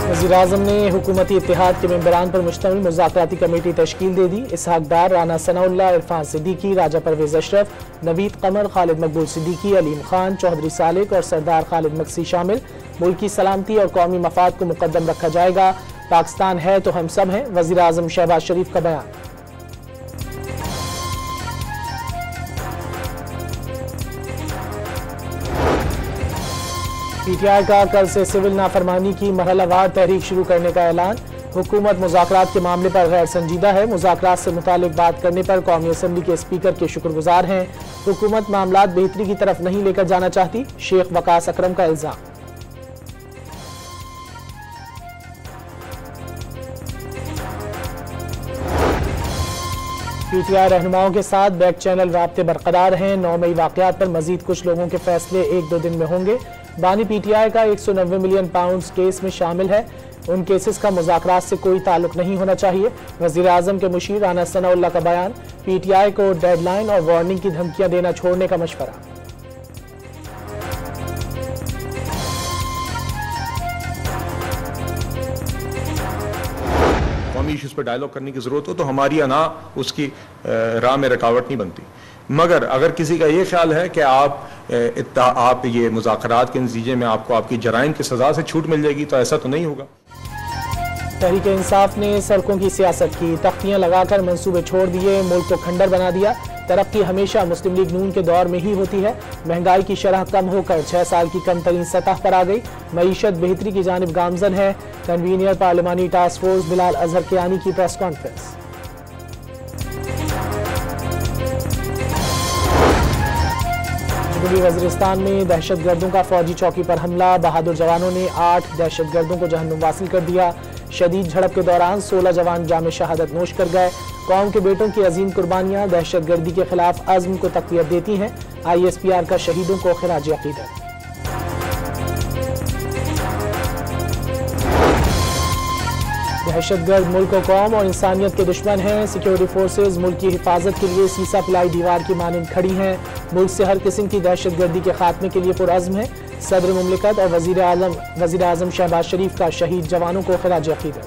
वज़ीर-ए-आज़म ने हुकूमती इत्तेहाद के मेंबरान पर मुश्तमिल मुज़ाकराती कमेटी तश्कील दे दी। इसहाक डार, राना सनाउल्लाह, इरफान सिद्दीकी, राजा परवेज अशरफ, नवीद कमर, खालिद मकबूल सिद्दीकी, अलीम खान, चौधरी सालिक और सरदार खालिद मक्सी शामिल। मुल्क की सलामती और कौमी मफाद को मुकद्दम रखा जाएगा। पाकिस्तान है तो हम सब हैं, वज़ीर-ए-आज़म शहबाज शरीफ का बयान। पीटीआई का कल से सिविल नाफरमानी की मरहलावार तहरीक शुरू करने का ऐलान। हुकूमत मुज़ाकरात के मामले पर गैर संजीदा है। मुज़ाकरात से मुतालिक बात करने पर कौमी असम्बली के स्पीकर के शुक्रगुजार हैं। हुकूमत मामलात बेहतरी की तरफ नहीं लेकर जाना चाहती, शेख वकास अकरम का इल्जाम। पीटीआई रहनुमाओं के साथ बैक चैनल राब्ते बरकरार हैं। 9 मई वाक़यात पर मजीद कुछ लोगों के फैसले 1-2 दिन में होंगे। बानी पीटीआई का 190 मिलियन पाउंड केस में शामिल है। उन केसेस का मुज़ाकरात से कोई ताल्लुक नहीं होना चाहिए। वज़ीर-ए-आज़म के मुशीर राना सनाउल्लाह का बयान। पीटीआई को डेडलाइन और वार्निंग की धमकियां देना छोड़ने का मशवरा। कौमी इश्यूज़ पर डायलॉग करने की ज़रूरत हो तो हमारी अना उसकी राह में रुकावट नहीं बनती। मगर अगर किसी का ये ख्याल है कि आप ये मुज़ाकरात के नतीजे में आपको आपकी जराइम की सज़ा से छूट मिल जाएगी, तो ऐसा तो नहीं होगा। तहरीक इंसाफ ने सड़कों की सियासत की, तख्तियां लगाकर मंसूबे छोड़ दिए, मुल्क को खंडर बना दिया। तरक्की हमेशा मुस्लिम लीग नून के दौर में ही होती है। महंगाई की शरह कम होकर 6 साल की कम तरीन सतह पर आ गई। मईशत बेहतरी की जानिब गामजन है। कन्वीनियर पार्लिमानी टास्क फोर्स बिलाल अजहर कियानी की प्रेस कॉन्फ्रेंस। जनूबी वज़ीरिस्तान में दहशत गर्दों का फौजी चौकी पर हमला। बहादुर जवानों ने 8 दहशत गर्दों को जहन्नुम वासिल कर दिया। शदीद झड़प के दौरान 16 जवान जाम शहादत नोश कर गए। कौम के बेटों की अजीम कुर्बानियां दहशत गर्दी के खिलाफ अज़्म को तक़वियत देती हैं। ISPR का शहीदों को खिराज अक़ीदत। दहशतगर्द मुल्क और कौम और इंसानियत के दुश्मन हैं। सिक्योरिटी फोर्सेज मुल्क की हिफाजत के लिए सीसा पिलाई दीवार की मानंद खड़ी हैं। मुल्क से हर किस्म की दहशतगर्दी के खात्मे के लिए पुरअज़्म है। सदर मुमलिकत और वज़ीर-ए-आज़म शहबाज शरीफ का शहीद जवानों को खिराज अक़ीदत।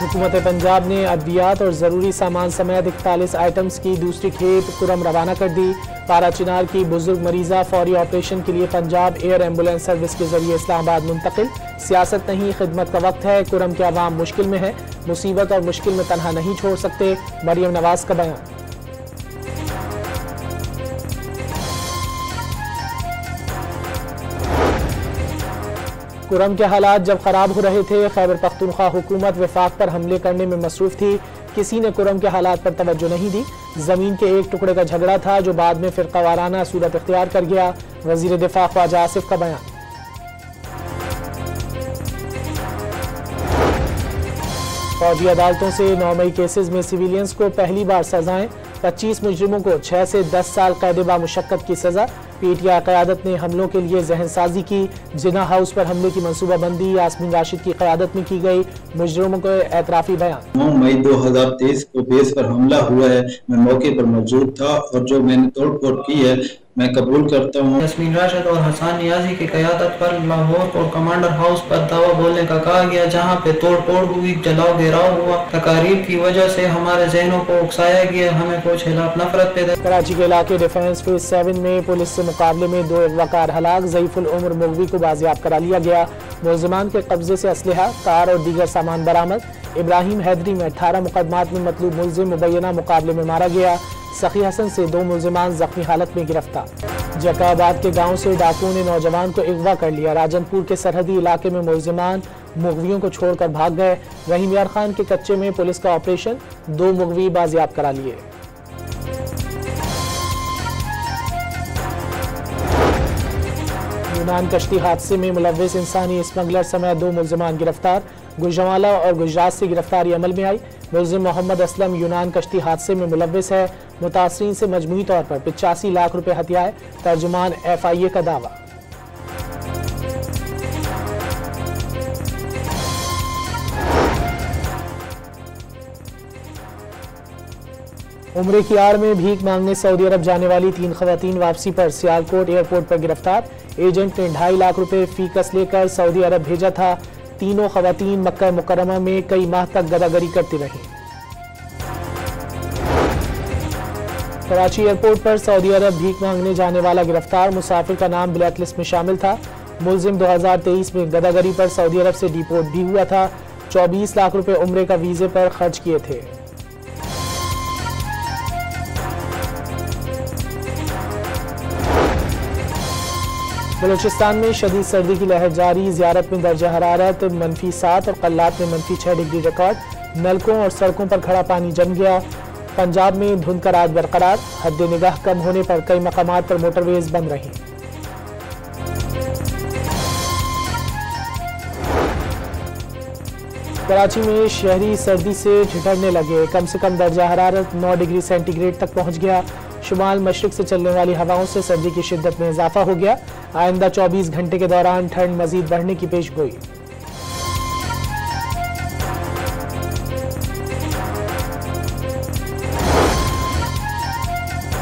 हुकूमत पंजाब ने अद्वियात और ज़रूरी सामान समेत 41 आइटम्स की दूसरी खेप कुरम रवाना कर दी। पारा चिनार की बुजुर्ग मरीज़ा फौरी ऑपरेशन के लिए पंजाब एयर एम्बुलेंस सर्विस के जरिए इस्लामाबाद मुंतकिल। सियासत नहीं, खिदमत का वक्त है। कुरम के अवाम मुश्किल में है, मुसीबत और मुश्किल में तनहा नहीं छोड़ सकते। मरियम नवाज का बयान। कुरम के हालात जब खराब हो रहे थे, खैबर पख्तूनख्वा हुकूमत वफाक पर हमले करने में मसरूफ थी। किसी ने कुरम के हालात पर तवज्जो नहीं दी। जमीन के एक टुकड़े का झगड़ा था जो बाद में फिरकावाराना सूरत इख्तियार कर गया। वजीर दिफा ख्वाजा आसिफ का बयान। फौजी अदालतों से 9 मई केसेस में सिविलियंस को पहली बार सजाएं। 25 मुजरिमों को 6 से 10 साल कैद बा मुशक्कत की सजा। पीटीआई क़यादत ने हमलों के लिए जहन साजी की। जिना हाउस पर हमले की मनसूबाबंदी यास्मीन राशिद की क़यादत में की गई। मुजरिमों को एतराफ़ी बयान। 9 मई 2023 को बेस पर हमला हुआ है। मैं मौके पर मौजूद था और जो मैंने तोड़फोड़ की है मैं कबूल करता हूँ। यास्मीन राशिद और हसन नियाजी की क़यादत पर लाहौर और कमांडर हाउस पर दावा बोलने का कहा गया, जहाँ पे तोड़फोड़ हुई, जलाओ घेराव हुआ। तकारीब की वजह से हमारे जहनों को उकसाया गया, हमें कुछ खिलाफ नफरत पैदा। कराची के इलाके डिफेंस फेज 7 में पुलिस से मुकाबले में 2 अगवाकार हलाक। ज़ईफुल उम्र मुगवी को बाजियाब करा लिया गया। मुलजिमान के कब्जे से असलहा, कार और दीगर सामान बरामद। इब्राहिम हैदरी में 18 मुकदमात में मतलूब मुलजिम मुबैना मुकाबले में मारा गया। सखी हसन से 2 मुलजिमान जख्मी हालत में गिरफ्तार। जकाबाद के गांव से डाकुओं ने नौजवान को अगवा कर लिया। राजनपुर के सरहदी इलाके में मुलजिमान मुगवियों को छोड़कर भाग गए। रहीम यार खान के कच्चे में पुलिस का ऑपरेशन, 2 मुगवी बाजियाब करा लिए। यूनान कश्ती हादसे में मुलव्विस इंसानी स्मगलर समेत 2 मुलजिमान गिरफ्तार। गुजरावाला और गुजरात से गिरफ्तारी अमल में आई। मुलजिम मोहम्मद असलम यूनान कश्ती हादसे में मुलव्विस है। मुतासरीन से मजमूई तौर पर 85 लाख रुपए हथियाए। तर्जुमान FIA का दावा। उम्रे की आड़ में भीख मांगने सऊदी अरब जाने वाली 3 खवातीन वापसी पर सियालकोट एयरपोर्ट पर गिरफ्तार। एजेंट ने 2.5 लाख रुपए फीकस लेकर सऊदी अरब भेजा था। तीनों खवातीन मक्का मुकर्रमा में कई माह तक गदागरी करती रहीं। कराची एयरपोर्ट पर सऊदी अरब भीख मांगने जाने वाला गिरफ्तार मुसाफिर का नाम ब्लैक लिस्ट में शामिल था। मुलजिम 2023 में गदागरी पर सऊदी अरब से डिपोर्ट भी हुआ था। 24 लाख रुपए उम्रे का वीजे पर खर्च किए थे। बलूचिस्तान में शदीद सर्दी की लहर जारी। ज़ियारत में दर्जा हरारत -7 और कल्लात में -6 डिग्री रिकॉर्ड। नलकों और सड़कों पर खड़ा पानी जम गया। पंजाब में धुंध का रात बरकरार। हद निगाह कम होने पर कई मकामात पर मोटरवेज बंद रहीं। कराची में शहरी सर्दी से ठिठुरने लगे। कम से कम दर्जा हरारत 9 डिग्री सेंटीग्रेड तक पहुंच गया। शुमाल मशरिक से चलने वाली हवाओं से सर्दी की शिद्दत में इजाफा हो गया। आइंदा 24 घंटे के दौरान ठंड मजीद बढ़ने की पेशगोई।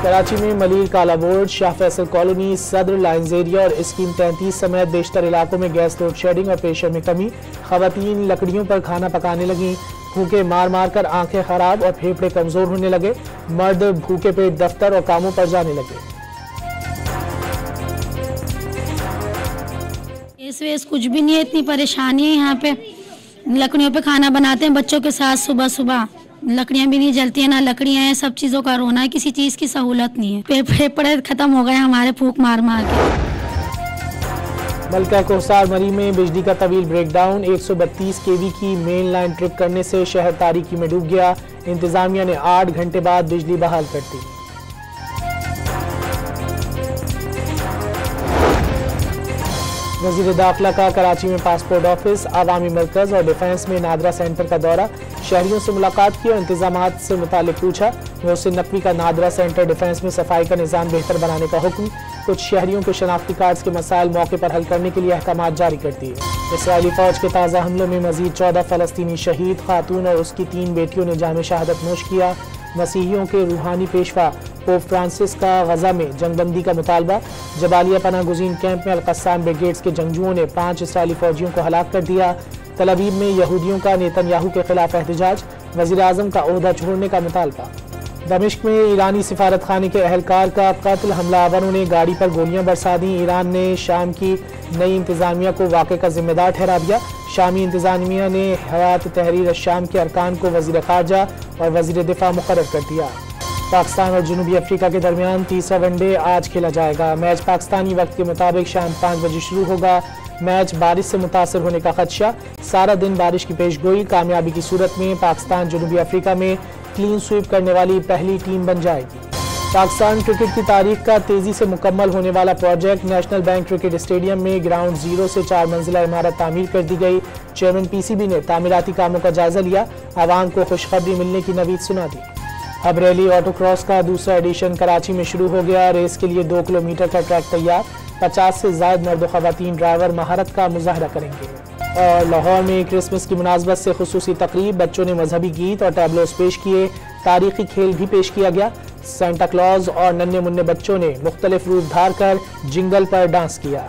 कराची में मलिर काला बोर्ड, शाह फैसल कॉलोनी, सदर लाइन्स एरिया और स्कीम 33 समेत बेशतर इलाकों में गैस लोड शेडिंग और प्रेशर में कमी। खवातीन लकड़ियों पर खाना पकाने लगी। भूखे मार मार कर आंखें खराब और फेफड़े कमजोर होने लगे। मर्द भूखे पेट दफ्तर और कामों पर जाने लगे। केस कुछ भी नहीं है, इतनी परेशानी है यहाँ पे। लकड़ियों पे खाना बनाते हैं बच्चों के साथ, सुबह सुबह लकड़ियाँ भी नहीं जलती है, ना लकड़ियाँ हैं, सब चीज़ों का रोना है, किसी चीज़ की सहूलत नहीं है। फेफड़े खत्म हो गए हमारे फूंक मार मार के। मलका कोसार मरी में बिजली का तवील ब्रेकडाउन। 132 केवी की मेन लाइन ट्रिप करने से शहर तारीकी में डूब गया। इंतजामिया ने 8 घंटे बाद बिजली बहाल कर दी। वज़ीर दाखिला का कराची में पासपोर्ट ऑफिस, आवामी मरकज और डिफेंस में नादरा सेंटर का दौरा। शहरियों से मुलाकात की और इंतजामात से मुतालिक पूछा। मोहसिन नकवी का नादरा सेंटर डिफेंस में सफाई का निज़ाम बेहतर बनाने का हुक्म। कुछ शहरियों के शनाख्ती कार्ड्स के मसाइल मौके पर हल करने के लिए अहकामात जारी कर दिए। इसराइली फौज के ताज़ा हमलों में मजीद 14 फ़लस्तीनी शहीद। खातून और उसकी 3 बेटियों ने जाम शहादत नोश किया। मसीहियों के रूहानी पेशवा पोप फ्रांसिस का गजा में जंगबंदी का मुतालबा। जबालिया पनाह गुज़ीन कैंप में अल-क़स्साम ब्रिगेड्स के जंगजुओं ने 5 इसराइली फौजियों को हलाक कर दिया। तल अवीव में यहूदियों का नेतन्याहू के खिलाफ एहतजाज। वज़ीर आज़म का ओहदा छोड़ने का मुतालबा। दमिश्क में ईरानी सिफारत खाने के अहलकार का कत्ल। हमलावरों ने गाड़ी पर गोलियां बरसा दी। ईरान ने शाम की नई इंतजामिया को वाक़े का जिम्मेदार ठहरा दिया। शामी इंतजामिया ने हयात तहरीर शाम के अरकान को वज़ीर ख़ारजा और वज़ीर दिफा मुकर्रर कर दिया। पाकिस्तान और जनूबी अफ्रीका के दरमियान तीसरा वनडे आज खेला जाएगा। मैच पाकिस्तानी वक्त के मुताबिक शाम 5 बजे शुरू होगा। मैच बारिश से मुतासर होने का खदशा। सारा दिन बारिश की पेशगोई। कामयाबी की सूरत में पाकिस्तान जनूबी अफ्रीका में क्लीन स्वीप करने वाली पहली टीम बन जाएगी। पाकिस्तान क्रिकेट की तारीख का तेजी से मुकम्मल होने वाला project. National bank cricket stadium में ग्राउंड 0 से 4 मंजिला इमारत तामीर कर दी गई। चेयरमैन PCB ने तामीराती कामों का जायजा लिया। आवाम को खुशखबरी मिलने की नवीद सुना दी। हबरेली ऑटो क्रॉस का दूसरा एडिशन कराची में शुरू हो गया। रेस के लिए 2 किलोमीटर का ट्रैक तैयार। 50 से ज़ायद मर्द ख़वातीन ड्राइवर महारत का मुजाहरा करेंगे। और लाहौर में क्रिसमस की मुनासबत से खुसूसी तकरीब। बच्चों ने मजहबी गीत और टैबलोस पेश किए। तारीखी खेल भी पेश किया गया। सेंटा क्लॉज और नन्हे मुन्ने बच्चों ने मुख्तलिफ रूप धार कर जिंगल पर डांस किया।